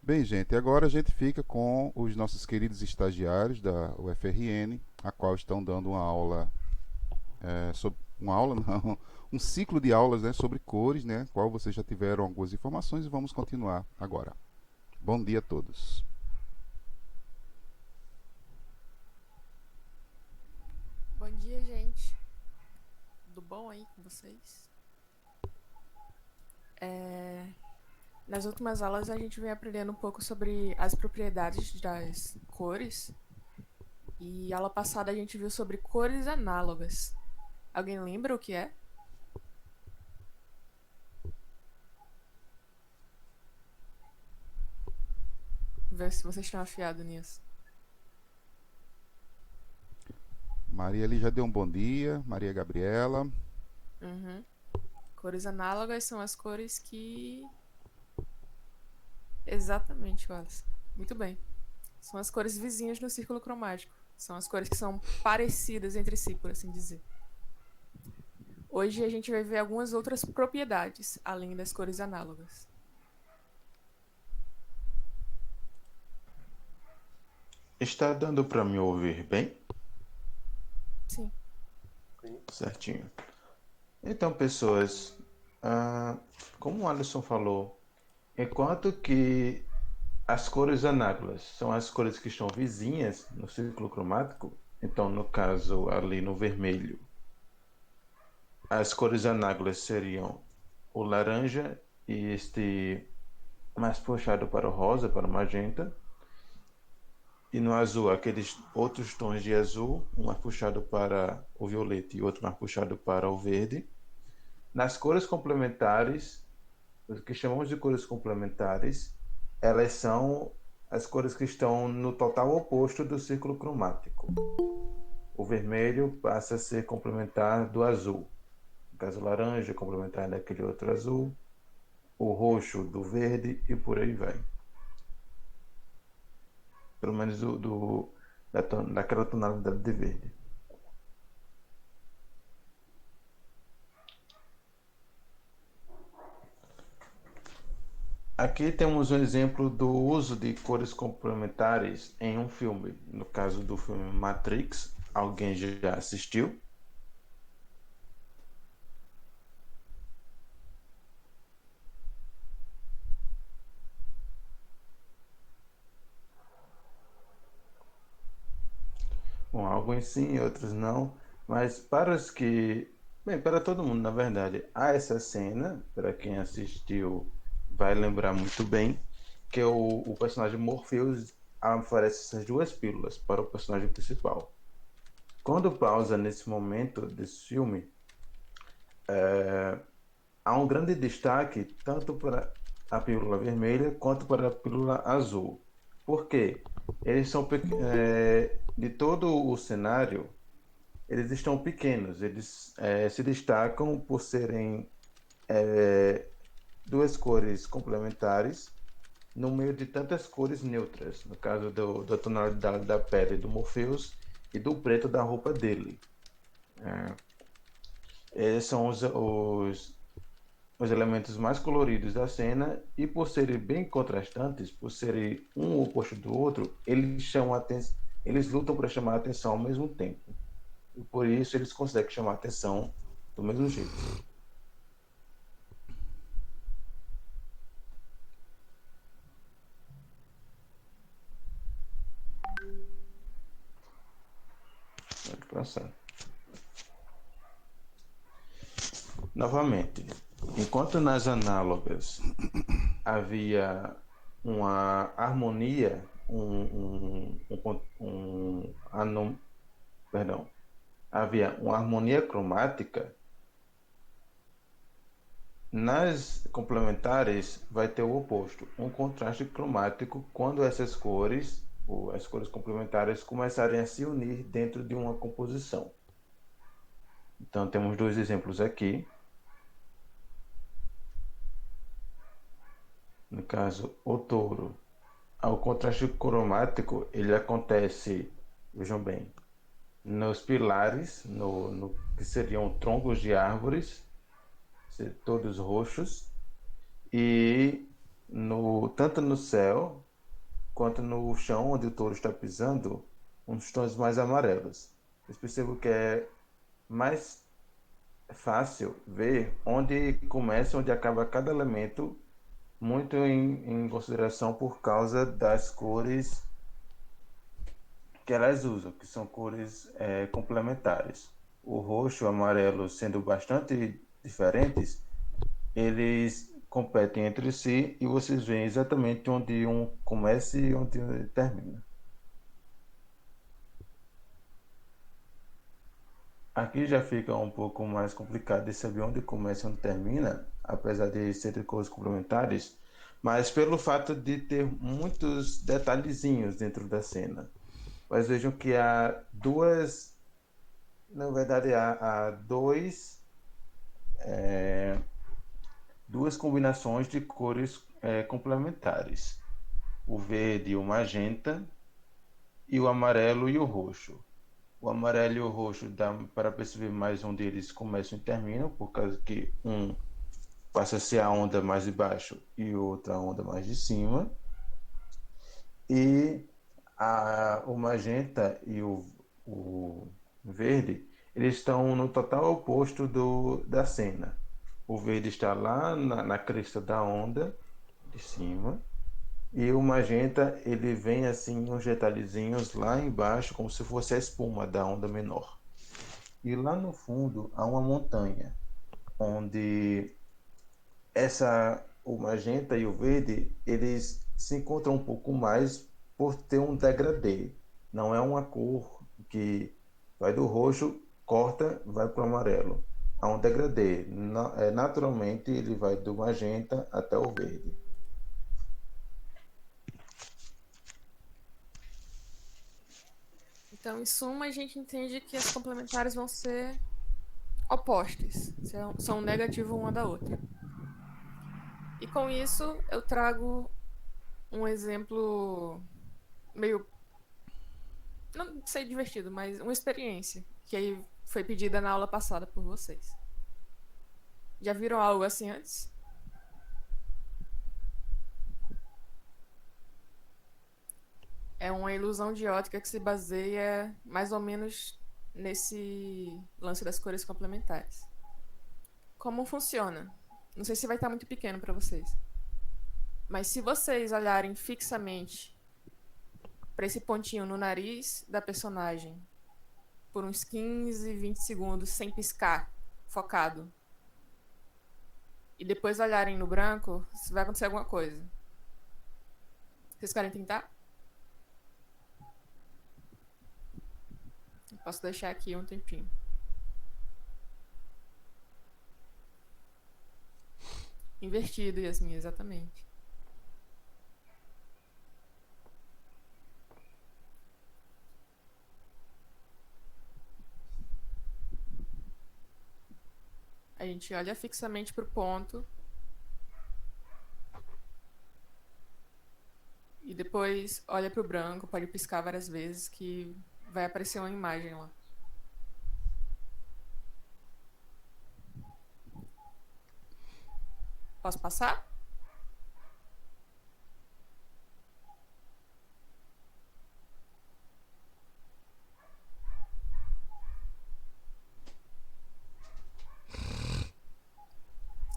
Bem, gente, agora a gente fica com os nossos queridos estagiários da UFRN, a qual estão dando uma aula, uma aula não, um ciclo de aulas, né, sobre cores, né, qual vocês já tiveram algumas informações e vamos continuar agora. Bom dia a todos. Bom dia, gente. Tudo bom aí com vocês? É, Nas últimas aulas a gente vem aprendendo um pouco sobre as propriedades das cores e aula passada a gente viu sobre cores análogas. Alguém lembra o que é? Ver se vocês estão afiados nisso. Maria ali já deu um bom dia, Maria Gabriela. Uhum. Cores análogas são as cores que. Exatamente, Wallace. Muito bem. São as cores vizinhas no círculo cromático. São as cores que são parecidas entre si, por assim dizer. Hoje a gente vai ver algumas outras propriedades, além das cores análogas. Está dando para me ouvir bem? Sim. Certinho. Então, pessoas, ah, como o Alisson falou, enquanto que as cores análogas são as cores que estão vizinhas no círculo cromático, então, no caso, ali no vermelho, as cores análogas seriam o laranja e este mais puxado para o rosa, para o magenta, e no azul, aqueles outros tons de azul, um mais puxado para o violeta e outro mais puxado para o verde. Nas cores complementares, o que chamamos de cores complementares, elas são as cores que estão no total oposto do círculo cromático. O vermelho passa a ser complementar do azul, no caso o laranja complementar daquele outro azul, o roxo do verde e por aí vai. Pelo menos daquela tonalidade de verde. Aqui temos um exemplo do uso de cores complementares em um filme. No caso do filme Matrix, alguém já assistiu? Bom, alguns sim, outros não. Mas para os que. Bem, para todo mundo, na verdade, há essa cena, para quem assistiu vai lembrar muito bem, que o personagem Morpheus oferece essas duas pílulas para o personagem principal. Quando pausa nesse momento desse filme, há um grande destaque tanto para a pílula vermelha quanto para a pílula azul. Por quê? Eles são de todo o cenário, eles estão pequenos, eles se destacam por serem duas cores complementares no meio de tantas cores neutras, no caso da tonalidade da pele do Morpheus e do preto da roupa dele. Esses são os elementos mais coloridos da cena e por serem bem contrastantes, por serem um oposto do outro, eles lutam para chamar a atenção ao mesmo tempo. E por isso eles conseguem chamar a atenção do mesmo jeito. Pode passar. Novamente, enquanto nas análogas havia uma harmonia, perdão, havia uma harmonia cromática. Nas complementares vai ter o oposto, um contraste cromático quando essas cores, ou as cores complementares, começarem a se unir dentro de uma composição. Então temos dois exemplos aqui. No caso, o touro. O contraste cromático ele acontece, vejam bem, nos pilares, no que seriam troncos de árvores, todos roxos, e no tanto no céu quanto no chão onde o touro está pisando, uns tons mais amarelos. Vocês percebem que é mais fácil ver onde começa e onde acaba cada elemento, muito em consideração por causa das cores que elas usam, que são cores complementares. O roxo e o amarelo sendo bastante diferentes, eles competem entre si e vocês veem exatamente onde um começa e onde termina. Aqui já fica um pouco mais complicado de saber onde começa e onde termina, apesar de serem cores complementares, mas pelo fato de ter muitos detalhezinhos dentro da cena. Mas vejam que há duas, na verdade há duas combinações de cores complementares: o verde e o magenta, e o amarelo e o roxo. O amarelo e o roxo dá para perceber mais onde eles começam e terminam, por causa que um passa a ser a onda mais de baixo e outra a onda mais de cima. E o magenta e o verde, eles estão no total oposto da cena. O verde está lá na cresta da onda de cima. E o magenta, ele vem assim, uns detalhezinhos lá embaixo, como se fosse a espuma da onda menor. E lá no fundo há uma montanha, onde o magenta e o verde, eles se encontram um pouco mais por ter um degradê. Não é uma cor que vai do roxo, corta, vai para o amarelo. Há um degradê. Naturalmente, ele vai do magenta até o verde. Então, em suma, a gente entende que as complementares vão ser opostas, são um negativo uma da outra. E com isso, eu trago um exemplo meio, não sei, divertido, mas uma experiência que aí foi pedida na aula passada por vocês. Já viram algo assim antes? É uma ilusão de ótica que se baseia mais ou menos nesse lance das cores complementares. Como funciona? Não sei se vai estar muito pequeno para vocês. Mas se vocês olharem fixamente para esse pontinho no nariz da personagem por uns 15, 20 segundos sem piscar, focado, e depois olharem no branco, vai acontecer alguma coisa. Vocês querem tentar? Eu posso deixar aqui um tempinho. Invertido, Yasmin, exatamente. A gente olha fixamente pro ponto. E depois olha pro branco, pode piscar várias vezes que vai aparecer uma imagem lá. Posso passar?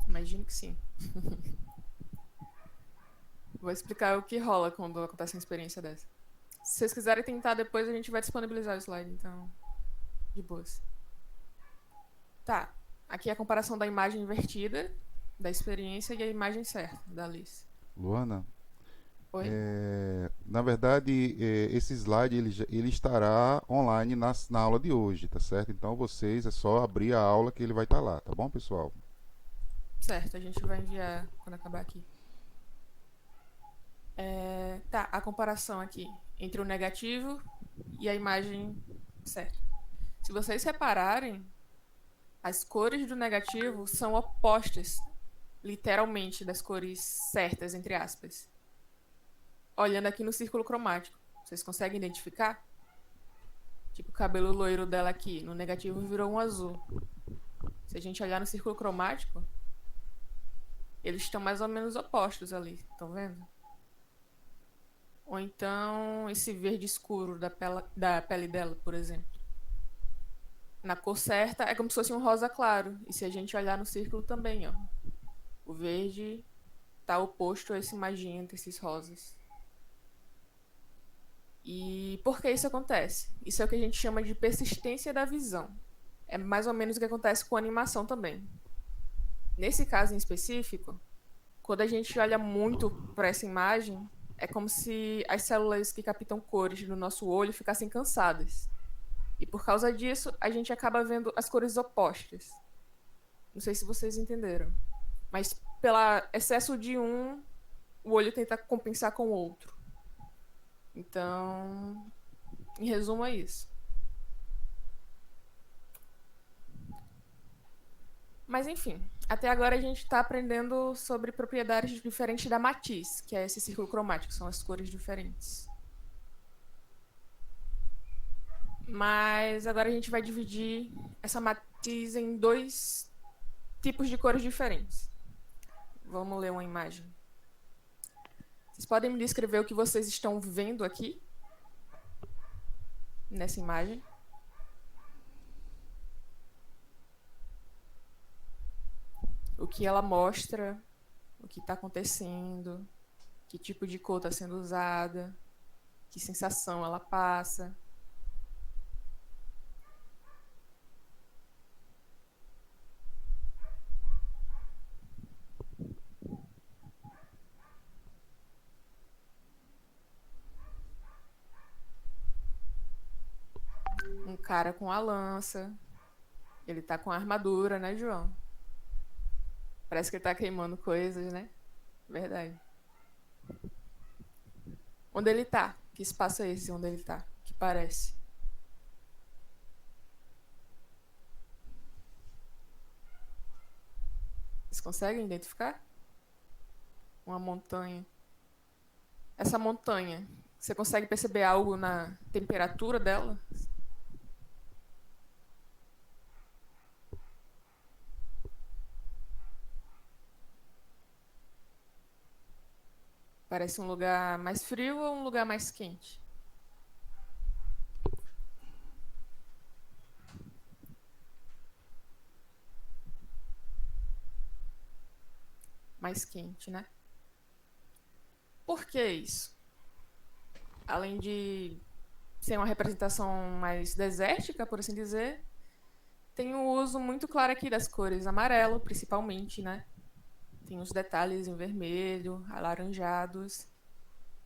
Imagino que sim. Vou explicar o que rola quando acontece uma experiência dessa. Se vocês quiserem tentar depois, a gente vai disponibilizar o slide, então. De boas. Tá. Aqui é a comparação da imagem invertida, da experiência, e a imagem certa, da Alice. Luana, Oi? na verdade, esse slide ele estará online na aula de hoje, tá certo? Então vocês é só abrir a aula que ele vai estar lá, tá bom, pessoal? Certo, a gente vai enviar quando acabar aqui. Tá, a comparação aqui entre o negativo e a imagem certa. Se vocês repararem, as cores do negativo são opostas, literalmente, das cores certas, entre aspas. Olhando aqui no círculo cromático, vocês conseguem identificar? Tipo, o cabelo loiro dela aqui, no negativo virou um azul. Se a gente olhar no círculo cromático, eles estão mais ou menos opostos ali, estão vendo? Ou então esse verde escuro da pele dela, por exemplo. Na cor certa é como se fosse um rosa claro. E se a gente olhar no círculo também, ó. O verde tá oposto a esse magenta, esses rosas. E por que isso acontece? Isso é o que a gente chama de persistência da visão. É mais ou menos o que acontece com a animação também. Nesse caso em específico, quando a gente olha muito para essa imagem, é como se as células que captam cores no nosso olho ficassem cansadas. E por causa disso, a gente acaba vendo as cores opostas. Não sei se vocês entenderam. Mas pelo excesso de um, o olho tenta compensar com o outro. Então, em resumo, é isso. Mas enfim, até agora a gente está aprendendo sobre propriedades diferentes da matiz, que é esse círculo cromático, são as cores diferentes. Mas agora a gente vai dividir essa matiz em dois tipos de cores diferentes. Vamos ler uma imagem. Vocês podem me descrever o que vocês estão vendo aqui? Nessa imagem? O que ela mostra, o que está acontecendo, que tipo de cor está sendo usada, que sensação ela passa. Um cara com a lança. Ele tá com a armadura, né, João? Parece que ele tá queimando coisas, né? Verdade. Onde ele tá? Que espaço é esse onde ele tá? Que parece. Vocês conseguem identificar? Uma montanha. Essa montanha, você consegue perceber algo na temperatura dela? Parece um lugar mais frio ou um lugar mais quente? Mais quente, né? Por que isso? Além de ser uma representação mais desértica, por assim dizer, tem um uso muito claro aqui das cores amarelo, principalmente, né? Tem os detalhes em vermelho, alaranjados.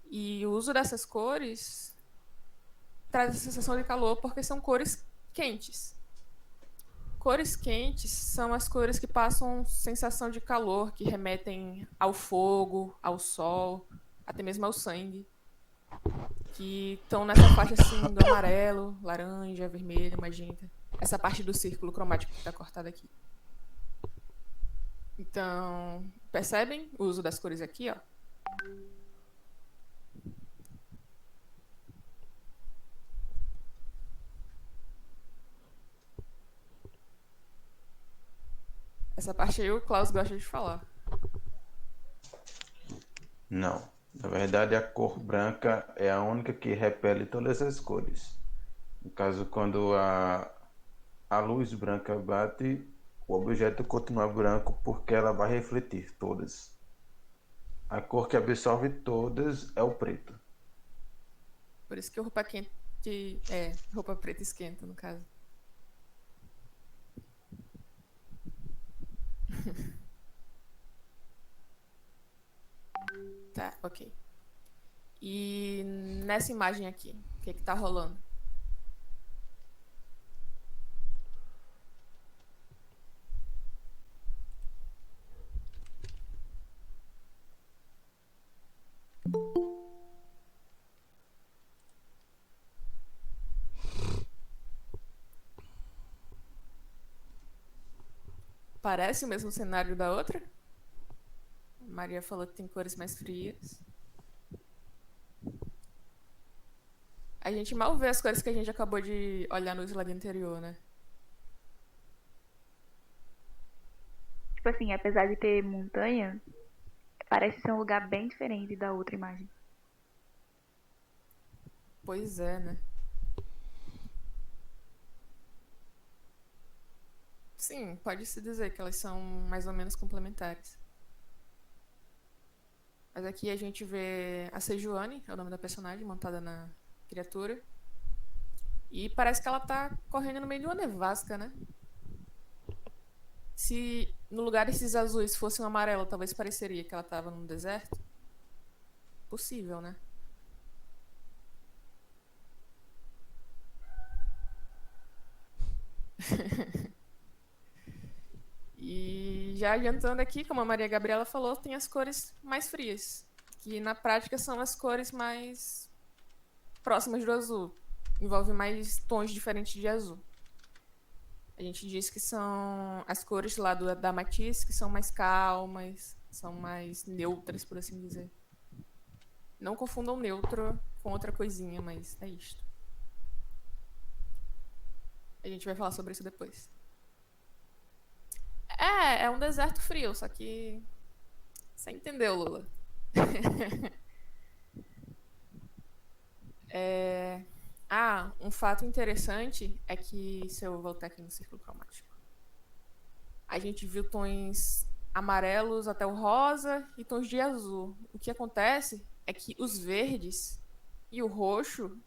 E o uso dessas cores traz a sensação de calor porque são cores quentes. Cores quentes são as cores que passam sensação de calor, que remetem ao fogo, ao sol, até mesmo ao sangue. Que estão nessa faixa assim do amarelo, laranja, vermelho, magenta. Essa parte do círculo cromático que está cortada aqui. Então, percebem o uso das cores aqui, ó? Essa parte aí o Klaus gosta de falar. Não. Na verdade, a cor branca é a única que repele todas as cores. No caso, quando a luz branca bate, o objeto continua branco porque ela vai refletir todas. A cor que absorve todas é o preto. Por isso que roupa quente roupa preta esquenta, no caso. Tá, ok. E nessa imagem aqui, o que tá rolando? Parece o mesmo cenário da outra? A Maria falou que tem cores mais frias. A gente mal vê as cores que a gente acabou de olhar no slide anterior, né? Tipo assim, apesar de ter montanha, parece ser um lugar bem diferente da outra imagem. Pois é, né? Sim, pode-se dizer que elas são mais ou menos complementares. Mas aqui a gente vê a Sejuani, é o nome da personagem, montada na criatura. E parece que ela tá correndo no meio de uma nevasca, né? Se no lugar desses azuis fosse um amarelo, talvez pareceria que ela tava num deserto. Possível, né? E já adiantando aqui, como a Maria Gabriela falou, tem as cores mais frias, que na prática são as cores mais próximas do azul. Envolve mais tons diferentes de azul. A gente diz que são as cores lá da Matisse, que são mais calmas, são mais neutras, por assim dizer. Não confundam neutro com outra coisinha, mas é isto. A gente vai falar sobre isso depois. É um deserto frio, só que você entendeu, Lula. Um fato interessante é que, se eu voltar aqui no círculo cromático, a gente viu tons amarelos até o rosa e tons de azul. O que acontece é que os verdes e o roxo,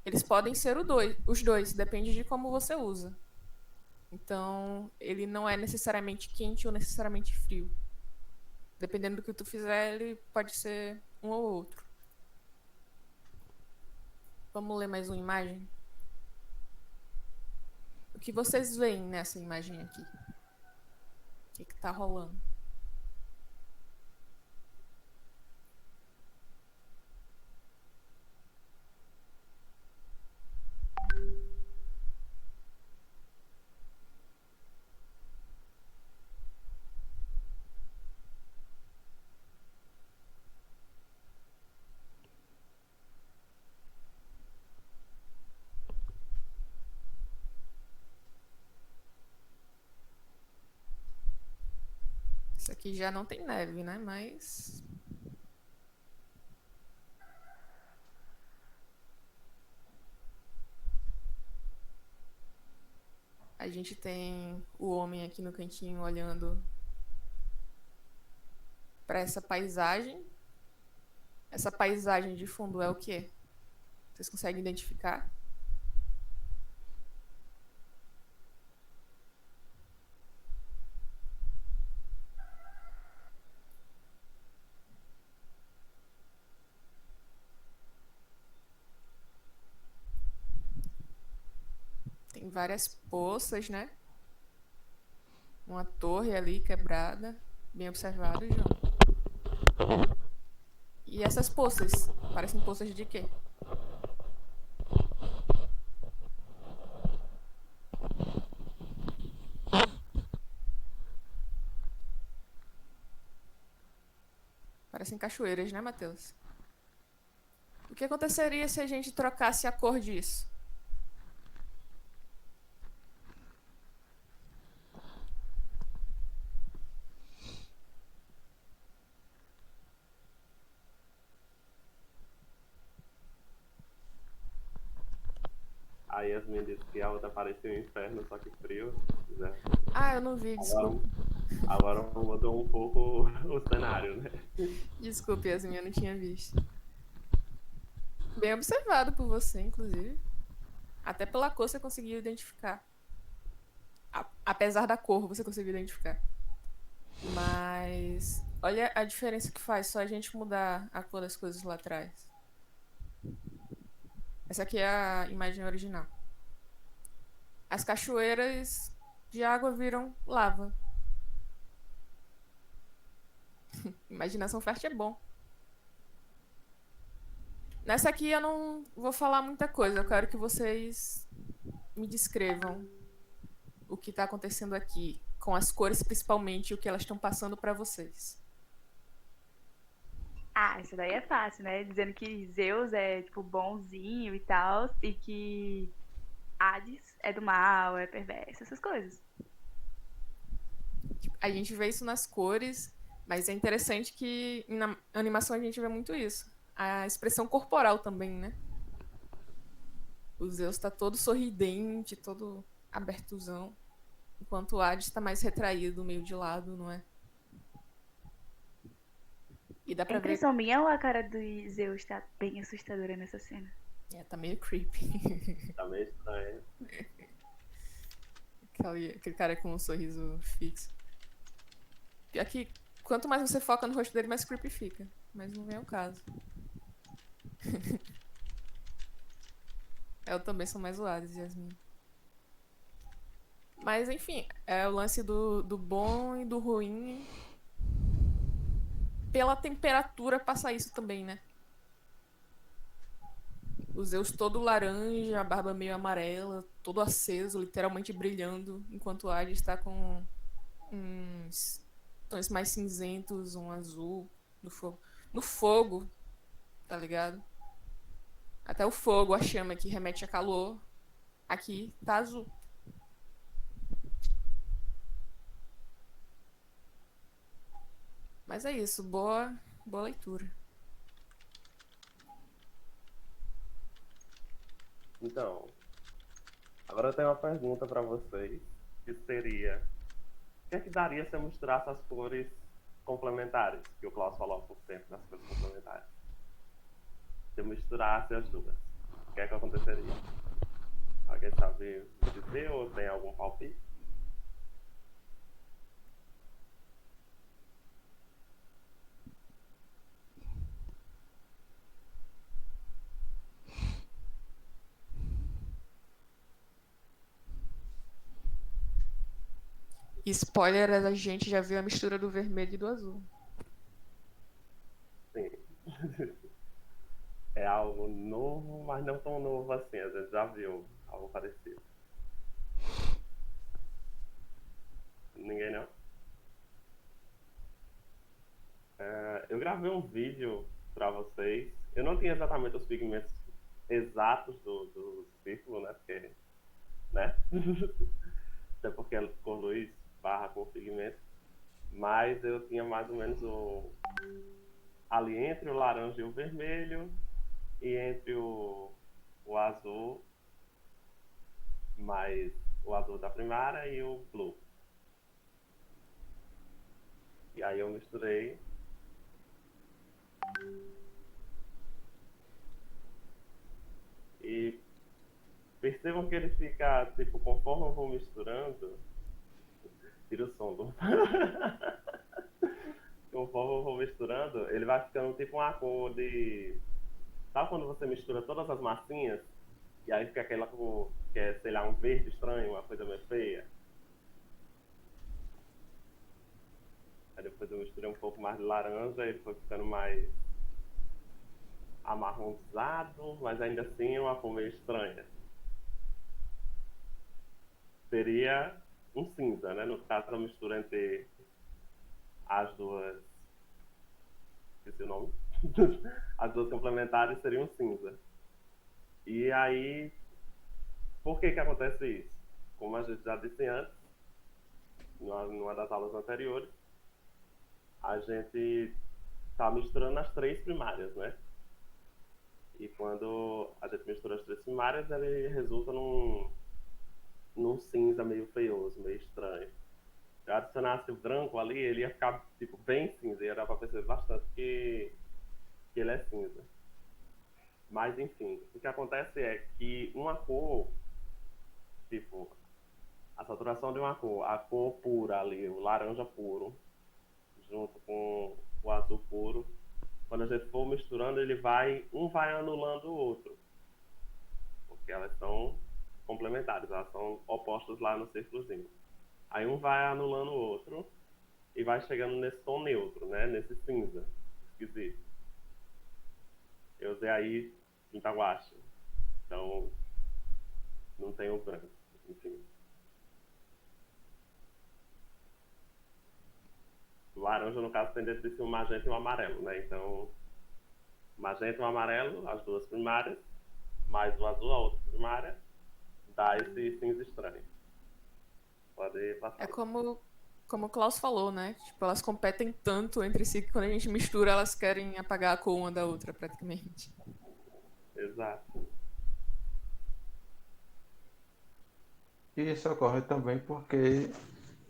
eles podem ser os dois, depende de como você usa. Então, ele não é necessariamente quente ou necessariamente frio. Dependendo do que tu fizer, ele pode ser um ou outro. Vamos ler mais uma imagem? O que vocês veem nessa imagem aqui? O que tá rolando? Isso aqui já não tem neve, né? Mas a gente tem o homem aqui no cantinho olhando para essa paisagem. Essa paisagem de fundo é o quê? Vocês conseguem identificar? Tem várias poças, né? Uma torre ali quebrada. Bem observado, João. E essas poças? Parecem poças de quê? Parecem cachoeiras, né, Matheus? O que aconteceria se a gente trocasse a cor disso? A Yasmin disse que a outra parecia um inferno, só que frio. Né? Eu não vi, desculpa. Agora mudou um pouco o cenário, né? Desculpe, Yasmin, eu não tinha visto. Bem observado por você, inclusive. Até pela cor você conseguiu identificar. Apesar da cor, você conseguiu identificar. Mas olha a diferença que faz só a gente mudar a cor das coisas lá atrás. Essa aqui é a imagem original. As cachoeiras de água viram lava. Imaginação fértil é bom. Nessa aqui eu não vou falar muita coisa. Eu quero que vocês me descrevam o que está acontecendo aqui, com as cores principalmente, e o que elas estão passando para vocês. Isso daí é fácil, né? Dizendo que Zeus é, tipo, bonzinho e tal, e que Hades é do mal, é perverso, essas coisas. A gente vê isso nas cores, mas é interessante que na animação a gente vê muito isso. A expressão corporal também, né? O Zeus tá todo sorridente, todo abertuzão. Enquanto o Hades tá mais retraído, meio de lado, não é? E dá É pra ver. impressão minha ou a cara do Zeus tá bem assustadora nessa cena? Tá meio creepy. Tá meio estranho. Aquele cara com um sorriso fixo. Pior que quanto mais você foca no rosto dele, mais creepy fica. Mas não vem ao caso. Eu também sou mais o Hades, Yasmin. Mas enfim, é o lance do bom e do ruim. Pela temperatura passa isso também, né? O Zeus todo laranja, a barba meio amarela, todo aceso, literalmente brilhando, enquanto o Hades está com uns tons mais cinzentos, um azul no fogo. No fogo, tá ligado? Até o fogo, a chama que remete a calor, aqui tá azul. Mas é isso, boa leitura. Então, agora eu tenho uma pergunta pra vocês, que seria: o que é que daria se eu misturasse as cores complementares? Que o Klaus falou há pouco tempo, das cores complementares. Se eu misturasse as duas, o que é que aconteceria? Alguém sabe me dizer ou tem algum palpite? Spoiler, a gente já viu a mistura do vermelho e do azul. Sim. É algo novo, mas não tão novo assim. A gente já viu algo parecido. Ninguém não? Eu gravei um vídeo para vocês. Eu não tinha exatamente os pigmentos exatos do círculo, né? Porque, né? Até porque é cor luz barra com pigmento. Mas eu tinha mais ou menos ali entre o laranja e o vermelho e entre o azul, mais o azul da primária e o blue. E aí eu misturei. E percebam que ele fica, tipo, conforme eu vou misturando, tira o som do... Conforme eu vou misturando, ele vai ficando tipo uma cor de... Sabe quando você mistura todas as massinhas? E aí fica aquela cor que é, sei lá, um verde estranho, uma coisa meio feia. Aí depois eu misturei um pouco mais de laranja, ele foi ficando mais amarronzado, mas ainda assim é uma cor meio estranha. Seria um cinza, né? No caso, a mistura entre as duas... Esqueci o nome. As duas complementares seriam um cinza. E aí, por que que acontece isso? Como a gente já disse antes, numa das aulas anteriores, a gente está misturando as três primárias, né? E quando a gente mistura as três primárias, ele resulta num cinza meio feioso, meio estranho. Se eu adicionasse o branco ali, ele ia ficar tipo, bem cinza, e ia dar para perceber bastante que ele é cinza. Mas enfim, o que acontece é que uma cor, tipo, a saturação de uma cor, a cor pura ali, o laranja puro, junto com o azul puro, quando a gente for misturando, um vai anulando o outro. Porque elas são complementares, elas são opostas lá no círculozinho. Aí um vai anulando o outro e vai chegando nesse tom neutro, né? Nesse cinza esquisito. Eu usei aí tinta guache, então não tem o branco, enfim. O laranja, no caso, tem dentro de si um magenta e um amarelo, né? Então, magenta e um amarelo, as duas primárias, mais o azul, a outra primária, dá esse cinza estranho. Pode passar. É como o Klaus falou, né? Tipo, elas competem tanto entre si que quando a gente mistura, elas querem apagar a cor uma da outra, praticamente. Exato. E isso ocorre também porque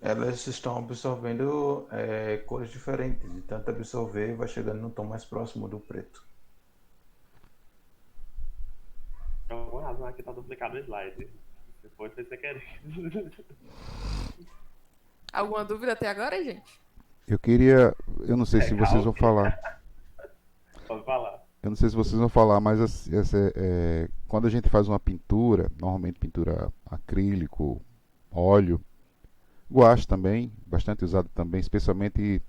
elas estão absorvendo cores diferentes. De tanto absorver, vai chegando num tom mais próximo do preto. Por alguma razão aqui tá duplicado o slide. Se foi sem querer. Alguma dúvida até agora, gente? Eu não sei se vocês vão falar. Pode falar. Eu não sei se vocês vão falar, mas quando a gente faz uma pintura, normalmente pintura acrílico, óleo, guache também, bastante usado também, especialmente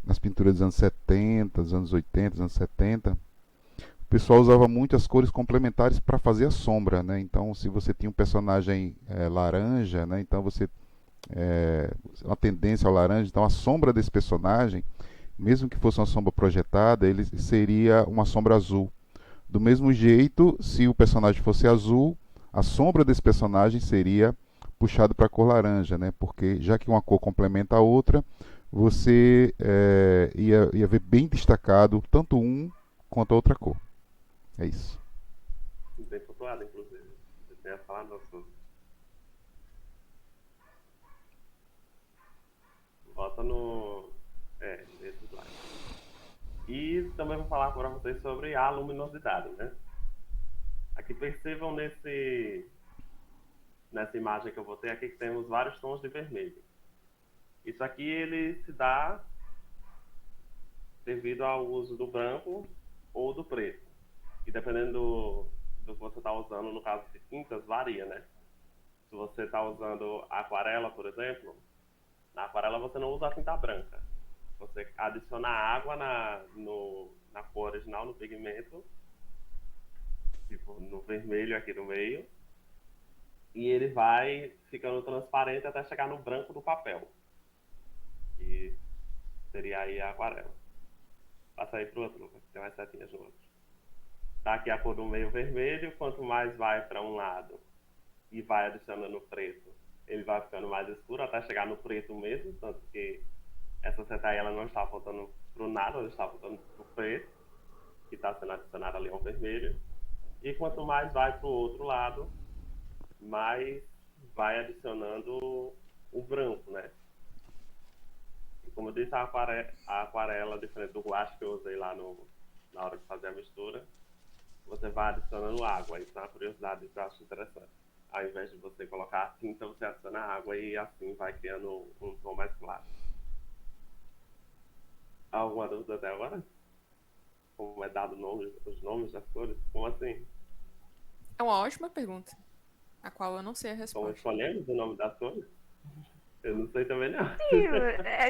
nas pinturas dos anos 70, dos anos 80, dos anos 70. O pessoal usava muito as cores complementares para fazer a sombra, né? Então, se você tinha um personagem laranja, né? Então uma tendência ao laranja, então a sombra desse personagem, mesmo que fosse uma sombra projetada, ele seria uma sombra azul. Do mesmo jeito, se o personagem fosse azul, a sombra desse personagem seria puxado para a cor laranja, né? Porque já que uma cor complementa a outra, você ia ver bem destacado tanto um quanto a outra cor. É isso. Bem pontuado, inclusive. Você tinha falado tudo. Volta no. Nesse slide. E também vou falar para vocês sobre a luminosidade, né? Aqui percebam nessa imagem que eu botei aqui que temos vários tons de vermelho. Isso aqui ele se dá devido ao uso do branco ou do preto. E dependendo do que você está usando, no caso de tintas, varia, né? Se você está usando aquarela, por exemplo, na aquarela você não usa a tinta branca. Você adiciona água na cor original, no pigmento, tipo no vermelho aqui no meio, e ele vai ficando transparente até chegar no branco do papel. E seria aí a aquarela. Passa aí pro outro, Lucas, tem mais setinhas no outro. Tá aqui a cor do meio vermelho, quanto mais vai para um lado e vai adicionando preto, ele vai ficando mais escuro até chegar no preto mesmo, tanto que essa seta aí ela não está apontando para o nada, ela está apontando para o preto, que está sendo adicionado ali ao vermelho. E quanto mais vai para o outro lado, mais vai adicionando o branco, né? E como eu disse, a aquarela, diferente do guache que eu usei lá na hora de fazer a mistura, você vai adicionando água. Isso é uma curiosidade que eu acho interessante. Ao invés de você colocar a tinta, você adiciona água e assim vai criando um tom mais claro. Alguma dúvida até agora? Como é dado os nomes das cores? Como assim? É uma ótima pergunta, a qual eu não sei a Como resposta. escolhemos o nome das cores? Eu não sei também não.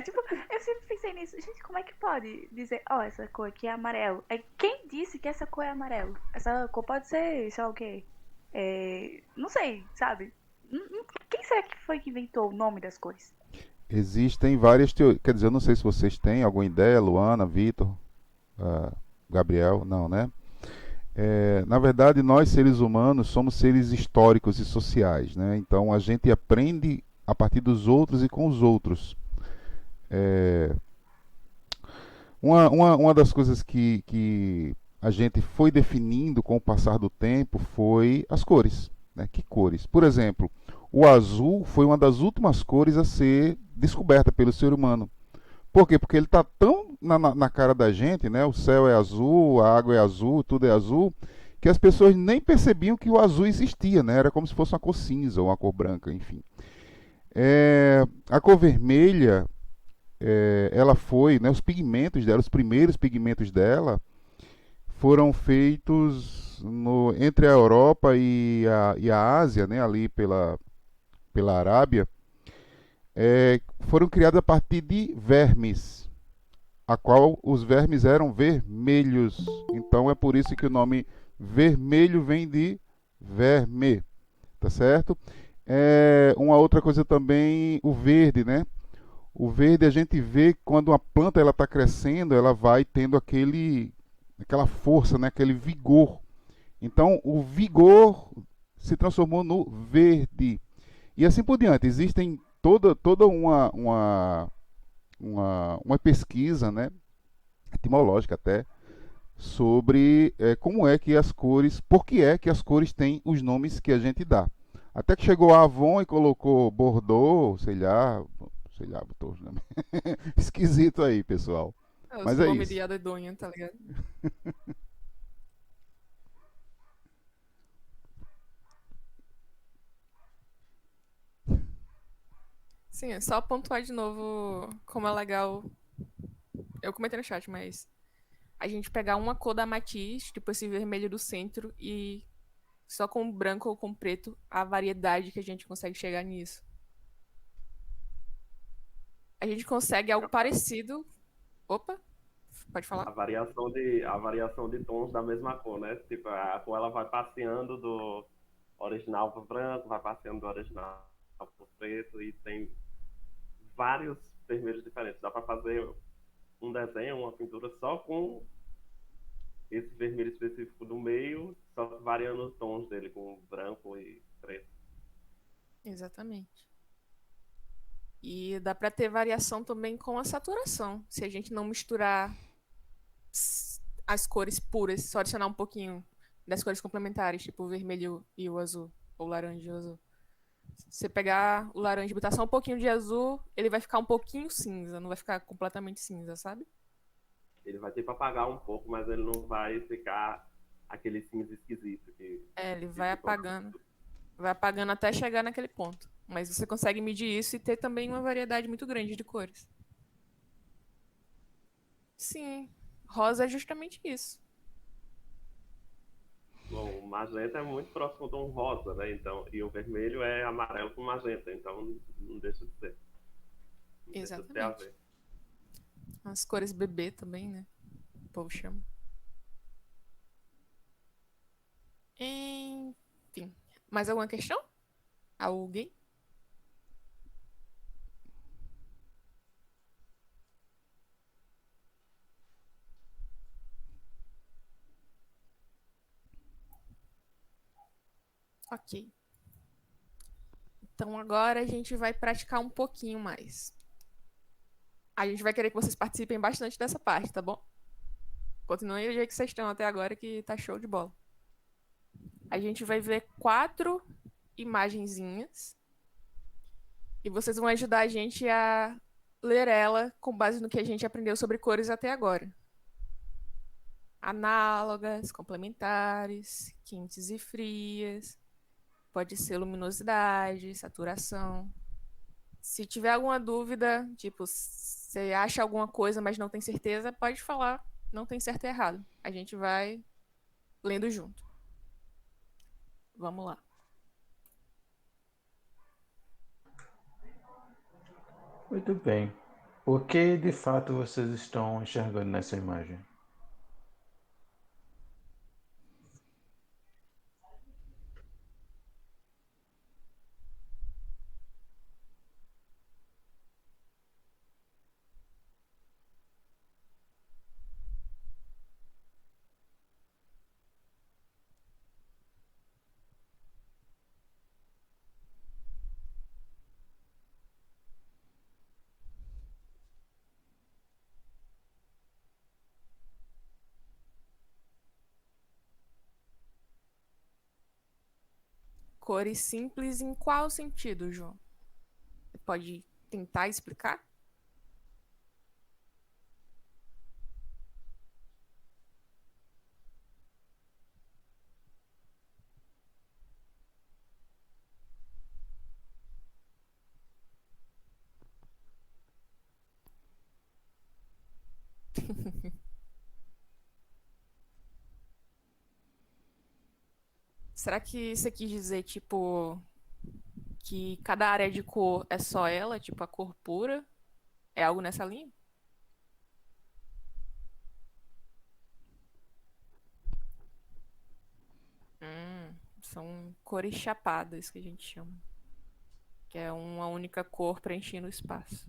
Tipo, eu sempre pensei nisso. Gente, como é que pode dizer, essa cor aqui é amarelo? Quem disse que essa cor é amarelo? Essa cor pode ser, sei lá o quê? Não sei, sabe? Quem será que foi que inventou o nome das cores? Existem várias teorias. Quer dizer, eu não sei se vocês têm alguma ideia, Luana, Vitor, Gabriel, não, né? Na verdade, nós seres humanos somos seres históricos e sociais, né? Então a gente aprende a partir dos outros e com os outros. Uma das coisas que a gente foi definindo com o passar do tempo foi as cores, né? Que cores? Por exemplo, o azul foi uma das últimas cores a ser descoberta pelo ser humano. Por quê? Porque ele está tão na cara da gente, né? O céu é azul, a água é azul, tudo é azul, que as pessoas nem percebiam que o azul existia, né? Era como se fosse uma cor cinza ou uma cor branca, enfim. A cor vermelha, ela foi, né? Os pigmentos dela, os primeiros pigmentos dela, foram feitos entre a Europa e a Ásia, né? Ali pela Arábia. Foram criados a partir de vermes, a qual os vermes eram vermelhos. Então é por isso que o nome vermelho vem de verme, tá certo? Uma outra coisa também, o verde, né? O verde a gente vê quando uma planta ela está crescendo, ela vai tendo aquela força, né? Aquele vigor. Então o vigor se transformou no verde. E assim por diante. Existem toda uma pesquisa, né, etimológica até, sobre como é que as cores, por que é que as cores têm os nomes que a gente dá. Até que chegou a Avon e colocou Bordeaux, sei lá, botou os nomes. Esquisito aí, pessoal. É, os Mas é nomes de isso. adedonha, tá ligado? Sim, é só pontuar de novo como é legal. Eu comentei no chat, mas a gente pegar uma cor da matiz, tipo esse vermelho do centro, e só com branco ou com preto, a variedade que a gente consegue chegar nisso. A gente consegue algo parecido. Opa, pode falar? A variação de tons da mesma cor, né? Tipo, a cor ela vai passeando do original para branco, vai passeando do original para preto e tem vários vermelhos diferentes. Dá para fazer um desenho, uma pintura só com esse vermelho específico do meio, só variando os tons dele com branco e preto. Exatamente. E dá pra ter variação também com a saturação. Se a gente não misturar as cores puras, só adicionar um pouquinho das cores complementares, tipo o vermelho e o azul, ou laranja e o azul. Se você pegar o laranja e botar só um pouquinho de azul, ele vai ficar um pouquinho cinza, não vai ficar completamente cinza, sabe? Ele vai ter para apagar um pouco, mas ele não vai ficar aquele cinza esquisito É, ele que ficou na mistura. vai apagando até chegar naquele ponto. Mas você consegue medir isso e ter também uma variedade muito grande de cores. Sim, rosa é justamente isso. Bom, o magenta é muito próximo de um rosa, né? Então, e o vermelho é amarelo com magenta, então não deixa de ser. Não deixa de ter a Exatamente. ver. As cores bebê também, né? O povo chama. Enfim. Mais alguma questão? Alguém? Ok. Então agora a gente vai praticar um pouquinho mais. A gente vai querer que vocês participem bastante dessa parte, tá bom? Continuem do jeito que vocês estão até agora, que tá show de bola. A gente vai ver 4 imagenzinhas e vocês vão ajudar a gente a ler ela com base no que a gente aprendeu sobre cores até agora. Análogas, complementares, quentes e frias. Pode ser luminosidade, saturação. Se tiver alguma dúvida, tipo, você acha alguma coisa, mas não tem certeza, pode falar. Não tem certo e errado. A gente vai lendo junto. Vamos lá. Muito bem. O que de fato vocês estão enxergando nessa imagem? Cores simples em qual sentido, João? Você pode tentar explicar? Será que você quis dizer, tipo, que cada área de cor é só ela, tipo a cor pura? É algo nessa linha? São cores chapadas que a gente chama. Que é uma única cor preenchendo o espaço.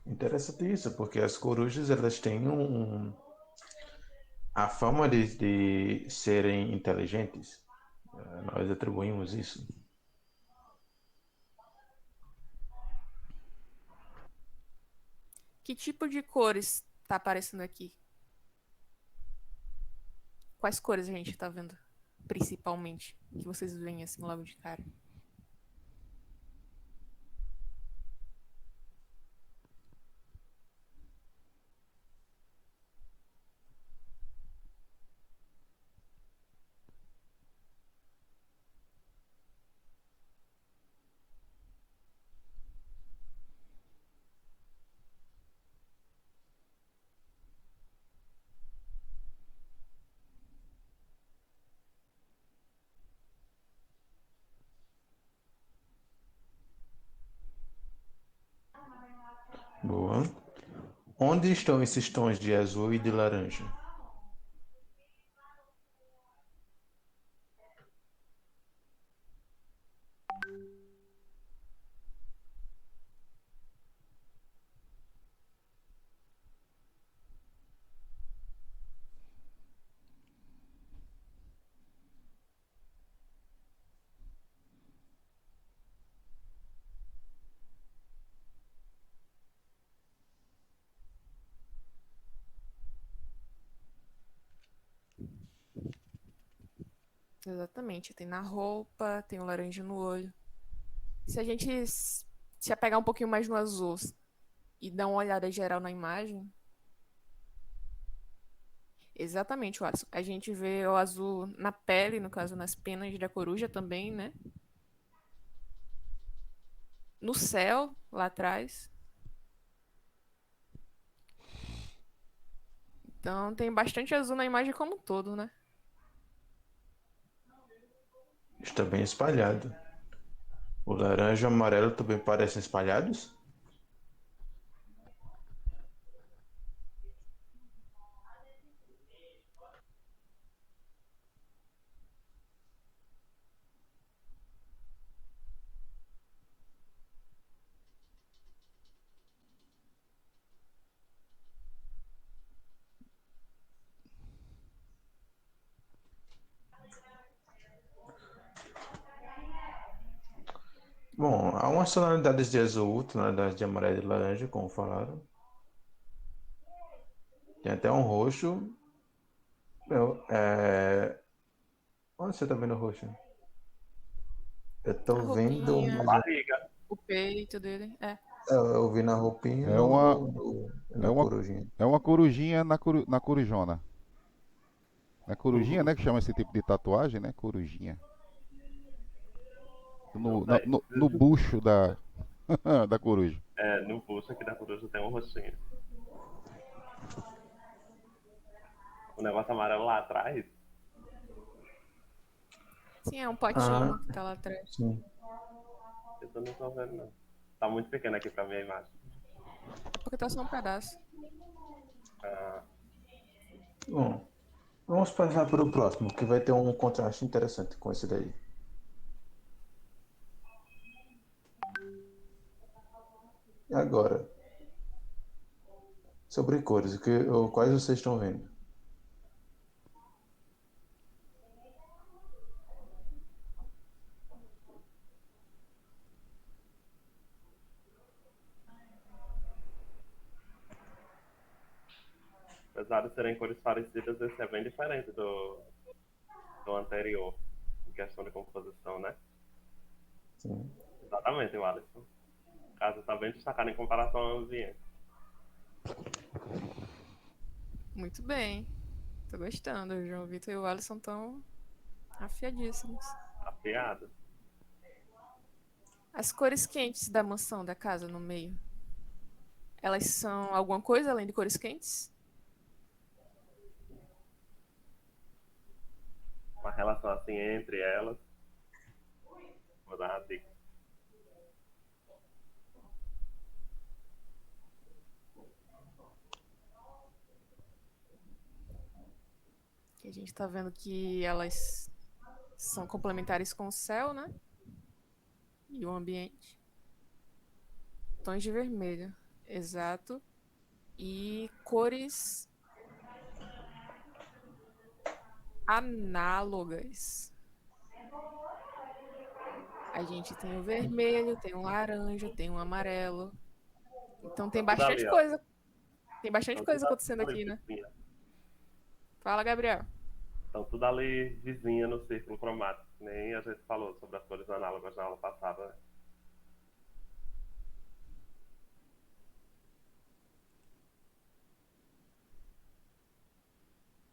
Interessante isso, porque as corujas elas têm a fama de serem inteligentes. Nós atribuímos isso. Que tipo de cores tá aparecendo aqui? Quais cores a gente tá vendo? Principalmente. Que vocês veem assim logo de cara. Boa. Onde estão esses tons de azul e de laranja? Exatamente. Tem na roupa, tem o laranja no olho. Se a gente se apegar um pouquinho mais no azul e dar uma olhada geral na imagem. Exatamente, Watson. A gente vê o azul na pele, no caso nas penas da coruja também, né? No céu, lá atrás. Então tem bastante azul na imagem como um todo, né? Está bem espalhado. O laranja e o amarelo também parecem espalhados? Bom, há umas tonalidades de azul, tonalidades de amarelo e laranja, como falaram. Tem até um roxo. Onde você tá vendo o roxo? Eu A tô vendo, roupinha, mas Barriga. o peito dele. É. eu vi na roupinha e É uma, é na uma, corujinha. é uma corujinha na corujona. É corujinha, né? Que chama esse tipo de tatuagem, né? Corujinha. Não sei. No bucho da coruja. É, no pulso aqui da coruja tem um roxinho. O negócio amarelo lá atrás, Sim, é um Ah, potinho que tá lá atrás. sim. eu não tô vendo não. Tá muito pequeno aqui pra minha imagem. É porque tá só um pedaço. Ah, Bom, vamos passar para o próximo, que vai ter um contraste interessante com esse daí. E agora, sobre cores, quais vocês estão vendo? apesar de serem cores parecidas, esse é bem diferente do anterior, em questão de composição, né? Sim. Exatamente, Alisson. O caso está bem destacado em comparação ao ambiente. Muito bem. Tô gostando. O João Vitor e o Alisson estão afiadíssimos. Afiado. As cores quentes da mansão da casa no meio. Elas são alguma coisa além de cores quentes? Uma relação assim entre elas. Vou dar uma dica. Que a gente tá vendo que elas são complementares com o céu, né? E o ambiente. Tons de vermelho. Exato. E cores análogas. A gente tem o vermelho, tem o laranja, tem o amarelo. Então tem Tá tudo bastante ali, ó. coisa. Tem bastante Então, coisa tudo acontecendo ali aqui, né? vizinha. Fala, Gabriel. Então, tudo ali vizinha no círculo cromático. Que nem a gente falou sobre as cores análogas na aula passada, né?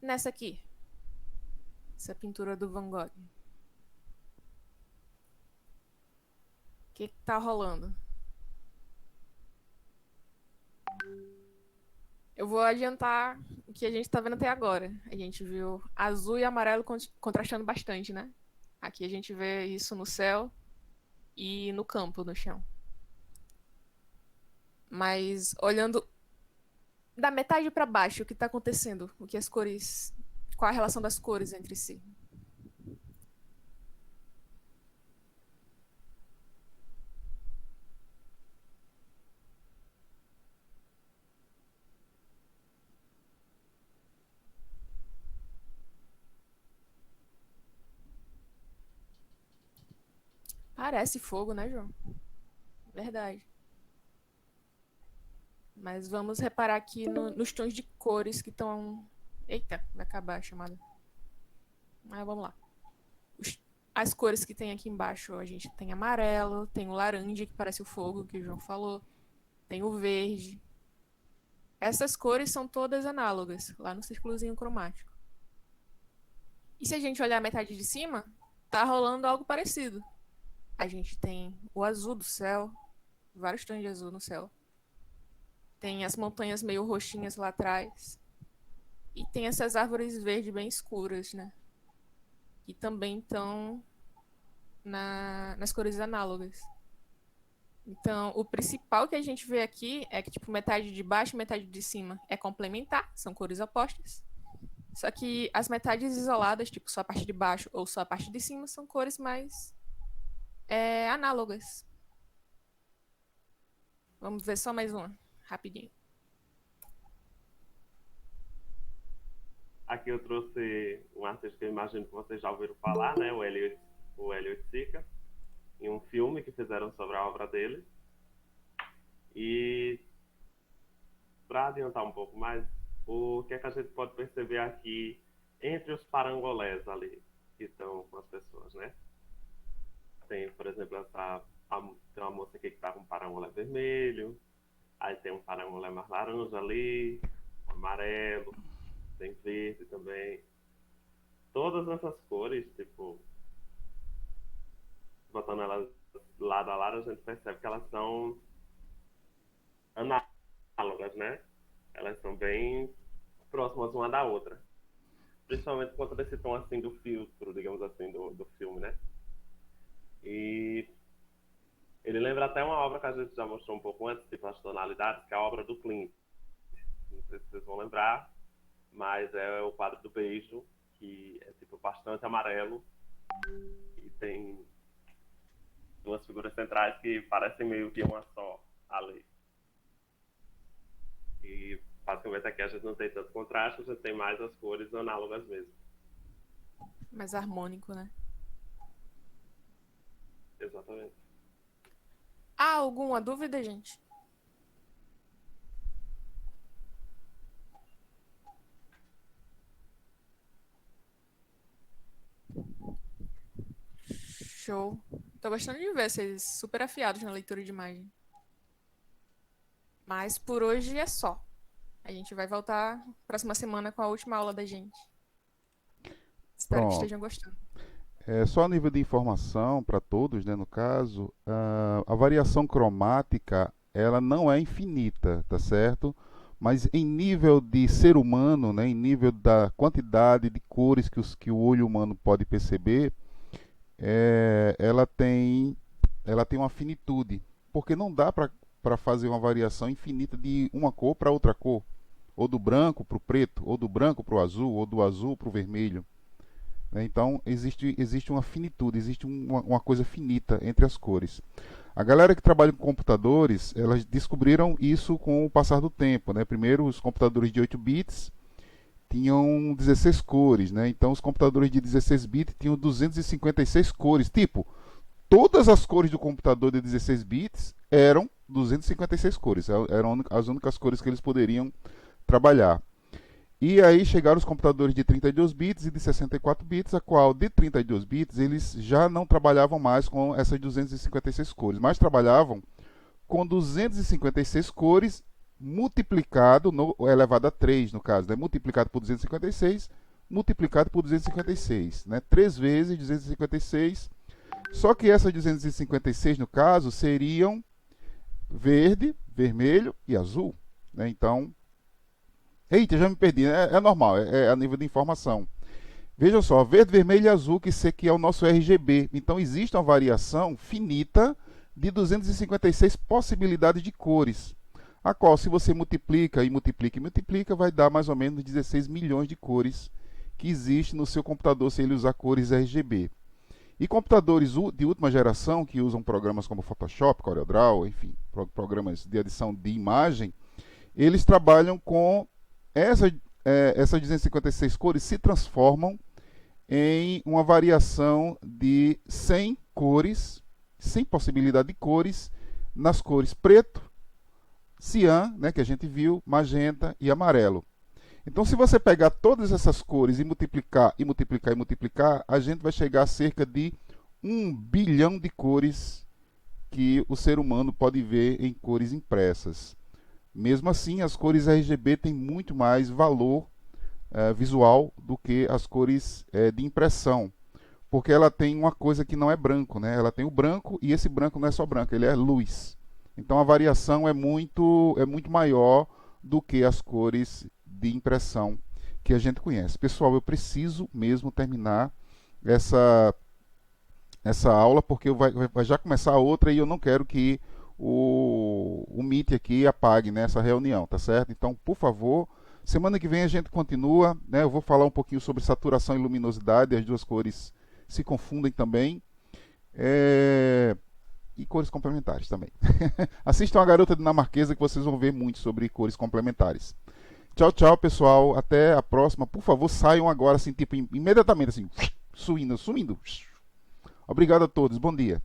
Nessa aqui. Essa pintura do Van Gogh. O que tá rolando? Eu vou adiantar o que a gente tá vendo até agora. A gente viu azul e amarelo contrastando bastante, né? Aqui a gente vê isso no céu e no campo, no chão. Mas olhando da metade pra baixo, o que tá acontecendo? O que as cores. Qual a relação das cores entre si? Parece fogo, né, João? Verdade. Mas vamos reparar aqui nos tons de cores que estão. Eita, vai acabar a chamada. Mas vamos lá. As cores que tem aqui embaixo, a gente tem amarelo, tem o laranja, que parece o fogo, que o João falou, tem o verde. Essas cores são todas análogas, lá no círculozinho cromático. E se a gente olhar a metade de cima, tá rolando algo parecido. A gente tem o azul do céu, vários tons de azul no céu. Tem as montanhas meio roxinhas lá atrás. E tem essas árvores verdes bem escuras, né? Que também estão nas cores análogas. Então, o principal que a gente vê aqui é que, tipo, metade de baixo e metade de cima é complementar, são cores opostas. Só que as metades isoladas, tipo, só a parte de baixo ou só a parte de cima, são cores mais análogas. Vamos ver só mais uma, rapidinho. Aqui eu trouxe um artista que eu imagino que vocês já ouviram falar, né? O Elliot Sica, em um filme que fizeram sobre a obra dele. E para adiantar um pouco mais, o que é que a gente pode perceber aqui entre os parangolés ali que estão com as pessoas, né? Tem, por exemplo, tem uma moça aqui que está com um parangolé vermelho, aí tem um parangolé mais laranja ali, amarelo, tem verde também. Todas essas cores, tipo, botando elas lado a lado, a gente percebe que elas são análogas, né? Elas são bem próximas uma da outra. Principalmente por conta desse tom assim do filtro, digamos assim, do filme, né? E ele lembra até uma obra que a gente já mostrou um pouco antes, tipo as tonalidades, que é a obra do Klimt. Não sei se vocês vão lembrar, mas é o quadro do beijo, que é tipo bastante amarelo e tem duas figuras centrais que parecem meio que uma só ali. E basicamente aqui a gente não tem tanto contraste, a gente tem mais as cores análogas mesmo. Mais harmônico, né? Exatamente. Há alguma dúvida, gente? Show. Tô gostando de ver vocês super afiados na leitura de imagem. Mas por hoje é só. A gente vai voltar próxima semana com a última aula da gente. Espero que Pronto. estejam gostando. Só a nível de informação para todos, né, no caso, a variação cromática ela não é infinita, tá certo? Mas em nível de ser humano, né, em nível da quantidade de cores que o olho humano pode perceber, ela tem uma finitude, porque não dá para fazer uma variação infinita de uma cor para outra cor, ou do branco para o preto, ou do branco para o azul, ou do azul para o vermelho. Então, existe uma finitude, existe uma coisa finita entre as cores. A galera que trabalha com computadores, elas descobriram isso com o passar do tempo, né? Primeiro, os computadores de 8 bits tinham 16 cores, né? Então, os computadores de 16 bits tinham 256 cores. Tipo, todas as cores do computador de 16 bits eram 256 cores. Eram as únicas cores que eles poderiam trabalhar. E aí chegaram os computadores de 32 bits e de 64 bits, a qual de 32 bits eles já não trabalhavam mais com essas 256 cores, mas trabalhavam com 256 cores multiplicado no elevado a 3, no caso, né? Multiplicado por 256, multiplicado por 256, né? 3 vezes 256. Só que essas 256, no caso, seriam verde, vermelho e azul, né? Então, eita, já me perdi, né? É normal, é a nível de informação. Vejam só, verde, vermelho e azul, que isso aqui é o nosso RGB. Então, existe uma variação finita de 256 possibilidades de cores, a qual, se você multiplica e multiplica e multiplica, vai dar mais ou menos 16 milhões de cores que existe no seu computador se ele usar cores RGB. E computadores de última geração, que usam programas como Photoshop, CorelDRAW, enfim, programas de edição de imagem, eles trabalham com essas 256 cores, se transformam em uma variação de 100 cores, 100 possibilidade de cores, nas cores preto, cian, né, que a gente viu, magenta e amarelo. Então, se você pegar todas essas cores e multiplicar, e multiplicar, e multiplicar, a gente vai chegar a cerca de 1 bilhão de cores que o ser humano pode ver em cores impressas. Mesmo assim, as cores RGB têm muito mais valor visual do que as cores de impressão, porque ela tem uma coisa que não é branco, né? Ela tem o branco, e esse branco não é só branco, ele é luz. Então a variação é muito maior do que as cores de impressão que a gente conhece. Pessoal, eu preciso mesmo terminar essa aula, porque vai já começar outra e eu não quero que o Meet aqui apague nessa reunião, tá certo? Então, por favor, semana que vem a gente continua, né? Eu vou falar um pouquinho sobre saturação e luminosidade, as duas cores se confundem também. E cores complementares também. Assistam a Garota Dinamarquesa que vocês vão ver muito sobre cores complementares. Tchau, tchau, pessoal. Até a próxima. Por favor, saiam agora, assim, tipo, imediatamente, assim, sumindo. Obrigado a todos. Bom dia.